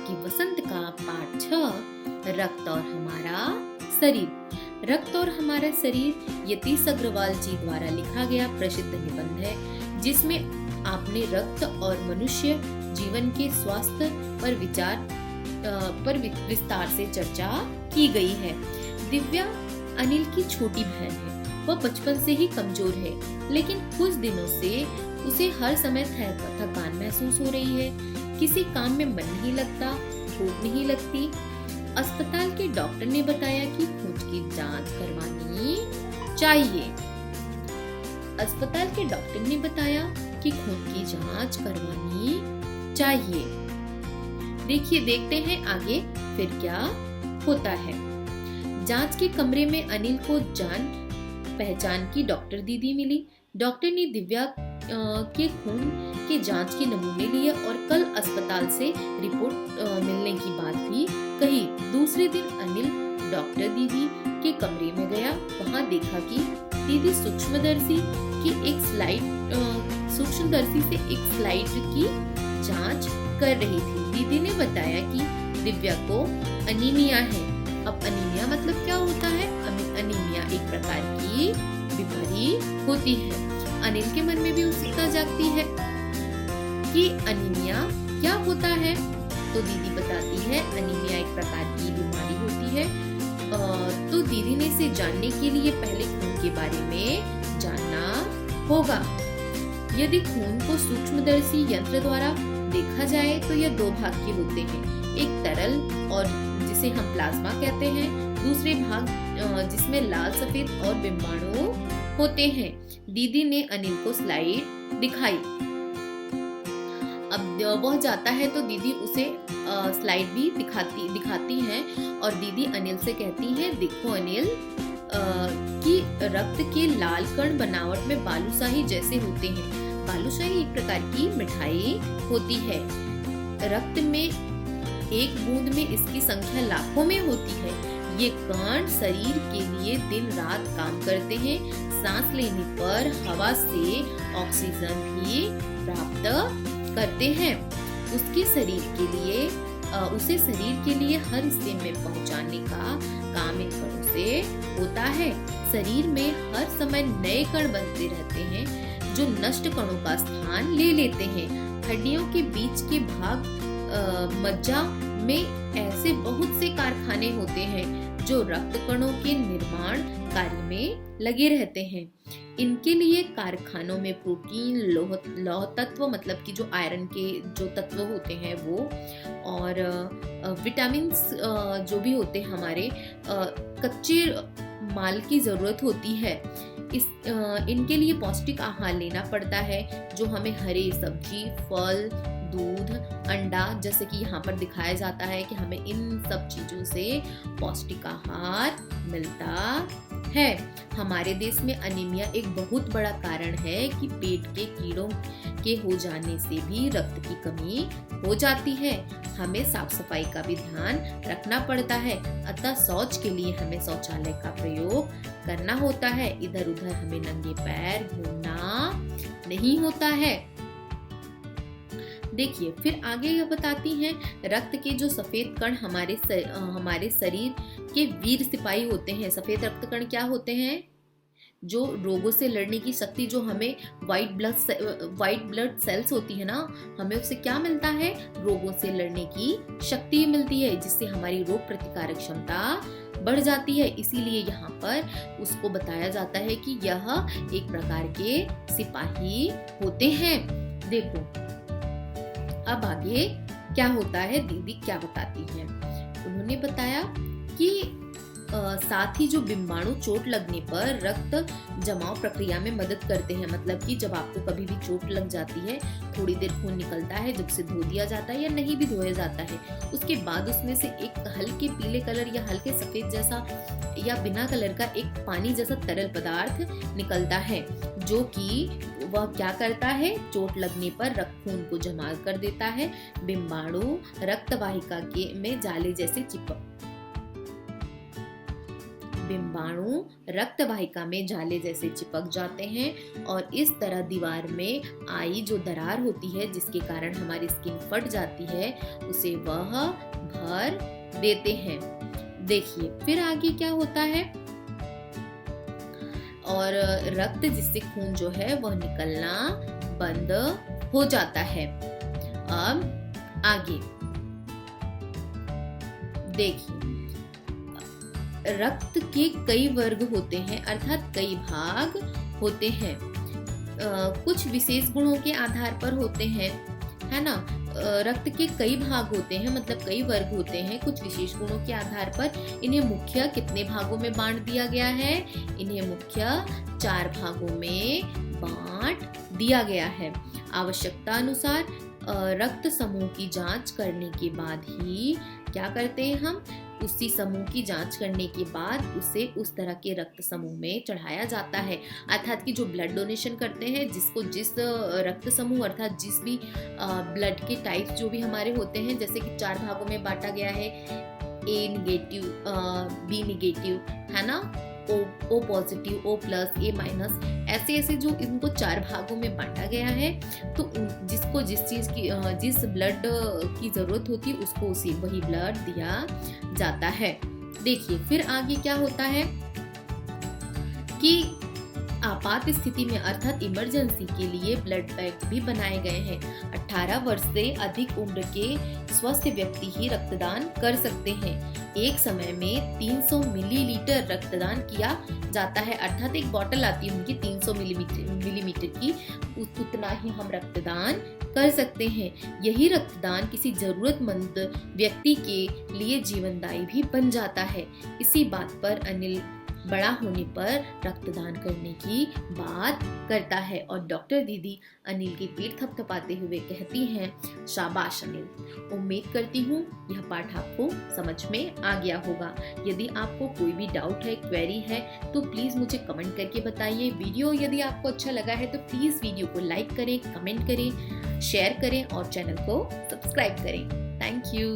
आपकी वसंत का पाठ 6 रक्त और हमारा शरीर। रक्त और हमारा शरीर यतीश अग्रवाल जी द्वारा लिखा गया प्रसिद्ध निबंध है, जिसमें आपने रक्त और मनुष्य जीवन के स्वास्थ्य पर विस्तार से चर्चा की गई है। दिव्या अनिल की छोटी बहन है। वह बचपन से ही कमजोर है, लेकिन कुछ दिनों से उसे हर समय थकान महसूस हो रही है। किसी काम में मन नहीं लगता, भूख नहीं लगती। अस्पताल के डॉक्टर ने बताया कि खून की जांच करवानी चाहिए। अस्पताल के डॉक्टर ने बताया कि खून की जांच करवानी चाहिए। देखते हैं आगे फिर क्या होता है। जांच के कमरे में अनिल को जान पहचान की डॉक्टर दीदी मिली। डॉक्टर ने दिव्या के खून के जांच के नमूने लिए और कल अस्पताल से रिपोर्ट मिलने की बात भी कही। दूसरे दिन अनिल डॉक्टर दीदी के कमरे में गया। वहां देखा कि दीदी सूक्ष्मदर्शी से एक स्लाइड की जांच कर रही थी। दीदी ने बताया कि दिव्या को अनीमिया है। अब अनीमिया मतलब क्या होता है? अनीमिया एक प्रकार की बीमारी होती है। अनिल के मन में भी उत्सुकता जागती है कि अनीमिया क्या होता है। तो दीदी बताती है अनीमिया एक प्रकार की बीमारी होती है। तो दीदी ने इसे जानने के लिए पहले खून के बारे में जानना होगा। यदि खून को सूक्ष्मदर्शी यंत्र द्वारा देखा जाए तो यह दो भाग के होते हैं। एक तरल और जिसे हम प्लाज्मा कहते हैं, दूसरे भाग जिसमें लाल सफेद और बिंबाणु होते हैं। दीदी ने अनिल को स्लाइड दिखाई। अब वह जाता है तो दीदी उसे स्लाइड भी दिखाती हैं और दीदी अनिल से कहती है, देखो अनिल कि रक्त के लाल कण बनावट में बालूशाही जैसे होते हैं। बालूशाही एक प्रकार की मिठाई होती है। रक्त में एक बूंद में इसकी संख्या लाखों में होती है। ये कण शरीर के लिए दिन रात काम करते हैं। सांस लेने पर हवा से ऑक्सीजन भी प्राप्त करते हैं। उसे शरीर के लिए हर हिस्से में पहुंचाने का काम इन कणों से होता है। शरीर में हर समय नए कण बनते रहते हैं जो नष्ट कणों का स्थान ले लेते हैं। हड्डियों के बीच के भाग मज्जा में ऐसे बहुत से कारखाने होते हैं जो रक्त कणों के निर्माण कार्य में लगे रहते हैं। इनके लिए कारखानों में प्रोटीन, लौह तत्व मतलब कि जो आयरन के जो तत्व होते हैं वो, और विटामिन जो भी होते हैं हमारे कच्चे माल की जरूरत होती है। इनके लिए पौष्टिक आहार लेना पड़ता है जो हमें हरे सब्जी, फल, दूध, अंडा, जैसे कि यहाँ पर दिखाया जाता है कि हमें इन सब चीजों से पौष्टिक आहार मिलता है। हमारे देश में अनीमिया एक बहुत बड़ा कारण है कि पेट के कीड़ों के हो जाने से भी रक्त की कमी हो जाती है। हमें साफ सफाई का भी ध्यान रखना पड़ता है। अतः शौच के लिए हमें शौचालय का प्रयोग करना होता है। इधर उधर हमें नंगे पैर घूमना नहीं होता है। देखिए फिर आगे यह बताती हैं, रक्त के जो सफेद कण हमारे शरीर के वीर सिपाही होते हैं। सफेद रक्त कण क्या होते हैं? जो रोगों से लड़ने की शक्ति, जो हमें व्हाइट ब्लड सेल्स होती है ना, हमें उससे क्या मिलता है? रोगों से लड़ने की शक्ति मिलती है, जिससे हमारी रोग प्रतिकारक क्षमता बढ़ जाती है। इसीलिए यहाँ पर उसको बताया जाता है कि यह एक प्रकार के सिपाही होते हैं। देखो अब आगे क्या होता है, दीदी क्या बताती हैं। उन्होंने बताया कि साथ ही जो बिंबाणु चोट लगने पर रक्त जमाव प्रक्रिया में मदद करते हैं। मतलब कि जब आपको कभी भी चोट लग जाती है, थोड़ी देर खून निकलता है, जब से धो दिया जाता है या नहीं भी धोया जाता है, उसके बाद उसमें से एक हल्के पीले कलर या हल्के सफेद जैसा या बिना कलर का एक पानी जैसा तरल पदार्थ निकलता है, जो कि वह क्या करता है? चोट लगने पर रक्त खून को जमा कर देता है। बिंबाणु रक्त वाहिका में जाले जैसे चिपक बिंबाणु रक्त वाहिका में जाले जैसे चिपक जाते हैं और इस तरह दीवार में आई जो दरार होती है जिसके कारण हमारी स्किन फट जाती है उसे वह भर देते हैं। देखिए फिर आगे क्या होता है, और रक्त जिससे खून जो है वह निकलना बंद हो जाता है। अब आगे देखिए, रक्त के कई वर्ग होते हैं अर्थात कई भाग होते हैं। कुछ विशेष गुणों के आधार पर होते हैं, है ना। रक्त के कई भाग होते हैं मतलब कई वर्ग होते हैं कुछ विशेष गुणों के आधार पर। इन्हें मुख्य कितने भागों में बांट दिया गया है? इन्हें मुख्य 4 भागों में बांट दिया गया है। आवश्यकता अनुसार रक्त समूह की जांच करने के बाद ही क्या करते हैं हम, उसी समूह की जांच करने के बाद उसे उस तरह के रक्त समूह में चढ़ाया जाता है। अर्थात कि जो ब्लड डोनेशन करते हैं, जिसको जिस रक्त समूह अर्थात जिस भी ब्लड के टाइप्स जो भी हमारे होते हैं, जैसे कि 4 भागों में बांटा गया है, ए नेगेटिव, बी नेगेटिव, है ना, ओ पॉजिटिव, ओ प्लस, ए माइनस, ऐसे ऐसे जो इनको 4 भागों में बांटा गया है। तो जिसको जिस चीज की जिस ब्लड की जरूरत होती है उसको उसी वही ब्लड दिया जाता है। देखिए फिर आगे क्या होता है कि आपात स्थिति में अर्थात इमरजेंसी के लिए ब्लड बैंक भी बनाए गए हैं। 18 वर्ष से अधिक उम्र के स्वस्थ व्यक्ति ही रक्तदान कर सकते हैं। एक समय में 300 मिलीलीटर रक्तदान किया जाता है, अर्थात एक बोतल आती है उनकी 300 मिलीमीटर की, उतना ही हम रक्तदान कर सकते हैं। यही रक्तदान किसी जरूरतमंद व्यक्ति के लिए जीवनदायी भी बन जाता है। इसी बात पर अनिल बड़ा होने पर रक्तदान करने की बात करता है और डॉक्टर दीदी अनिल की पीठ थपथपाते हुए कहती हैं, शाबाश अनिल। उम्मीद करती हूँ यह पाठ आपको समझ में आ गया होगा। यदि आपको कोई भी डाउट है, क्वेरी है तो प्लीज मुझे कमेंट करके बताइए। वीडियो यदि आपको अच्छा लगा है तो प्लीज वीडियो को लाइक करें, कमेंट करें, शेयर करें और चैनल को सब्सक्राइब करें। Thank you.